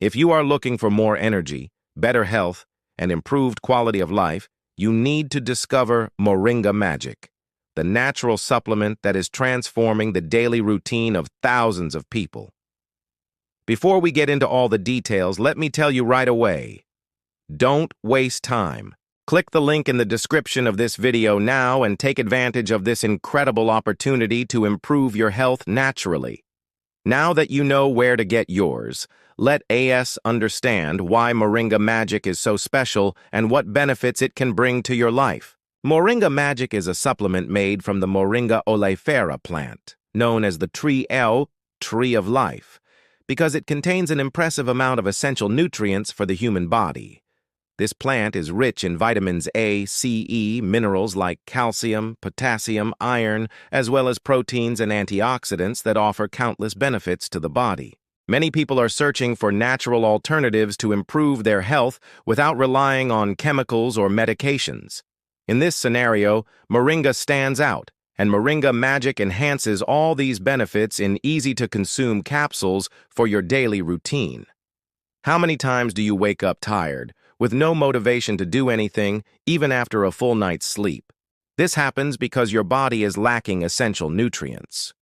If you are looking for more energy, better health, and improved quality of life, you need to discover Moringa Magic, the natural supplement that is transforming the daily routine of thousands of people. Before we get into all the details, let me tell you right away, don't waste time. Click the link in the description of this video now and take advantage of this incredible opportunity to improve your health naturally. Now that you know where to get yours, let us understand why Moringa Magic is so special and what benefits it can bring to your life. Moringa Magic is a supplement made from the Moringa Oleifera plant, known as the tree of life, because it contains an impressive amount of essential nutrients for the human body. This plant is rich in vitamins A, C, E, minerals like calcium, potassium, iron, as well as proteins and antioxidants that offer countless benefits to the body. Many people are searching for natural alternatives to improve their health without relying on chemicals or medications. In this scenario, Moringa stands out, and Moringa Magic enhances all these benefits in easy-to-consume capsules for your daily routine. How many times do you wake up tired, with no motivation to do anything, even after a full night's sleep? This happens because your body is lacking essential nutrients.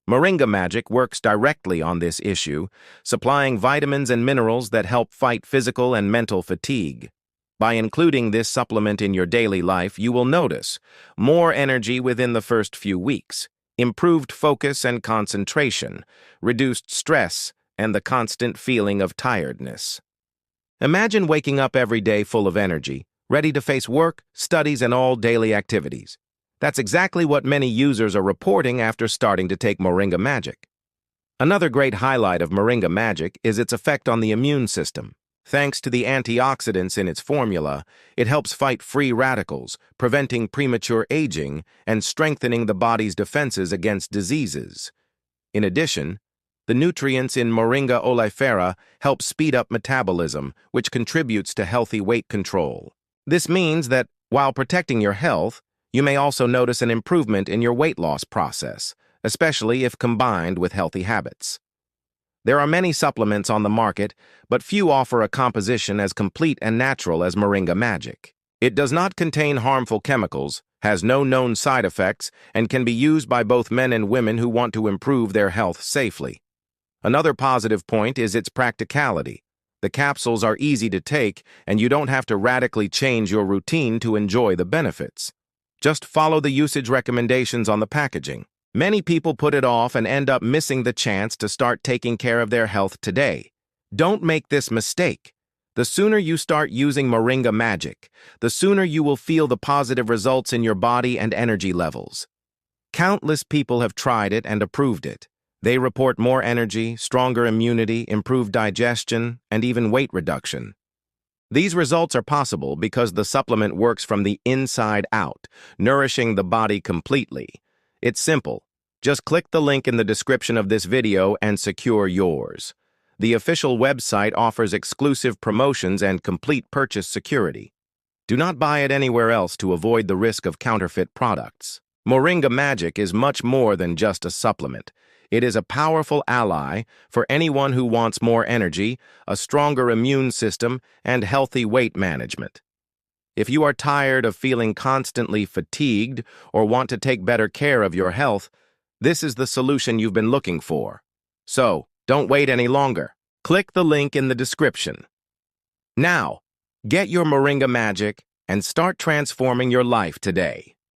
Moringa Magic works directly on this issue, supplying vitamins and minerals that help fight physical and mental fatigue. By including this supplement in your daily life, you will notice more energy within the first few weeks, improved focus and concentration, reduced stress, and the constant feeling of tiredness. Imagine waking up every day full of energy, ready to face work, studies, and all daily activities. That's exactly what many users are reporting after starting to take Moringa Magic. Another great highlight of Moringa Magic is its effect on the immune system. Thanks to the antioxidants in its formula, it helps fight free radicals, preventing premature aging and strengthening the body's defenses against diseases. In addition, the nutrients in Moringa Oleifera help speed up metabolism, which contributes to healthy weight control. This means that, while protecting your health, you may also notice an improvement in your weight loss process, especially if combined with healthy habits. There are many supplements on the market, but few offer a composition as complete and natural as Moringa Magic. It does not contain harmful chemicals, has no known side effects, and can be used by both men and women who want to improve their health safely. Another positive point is its practicality. The capsules are easy to take, and you don't have to radically change your routine to enjoy the benefits. Just follow the usage recommendations on the packaging. Many people put it off and end up missing the chance to start taking care of their health today. Don't make this mistake. The sooner you start using Moringa Magic, the sooner you will feel the positive results in your body and energy levels. Countless people have tried it and approved it. They report more energy, stronger immunity, improved digestion, and even weight reduction. These results are possible because the supplement works from the inside out, nourishing the body completely. It's simple. Just click the link in the description of this video and secure yours. The official website offers exclusive promotions and complete purchase security. Do not buy it anywhere else to avoid the risk of counterfeit products. Moringa Magic is much more than just a supplement. It is a powerful ally for anyone who wants more energy, a stronger immune system, and healthy weight management. If you are tired of feeling constantly fatigued or want to take better care of your health, this is the solution you've been looking for. So, don't wait any longer. Click the link in the description. Now, get your Moringa Magic and start transforming your life today.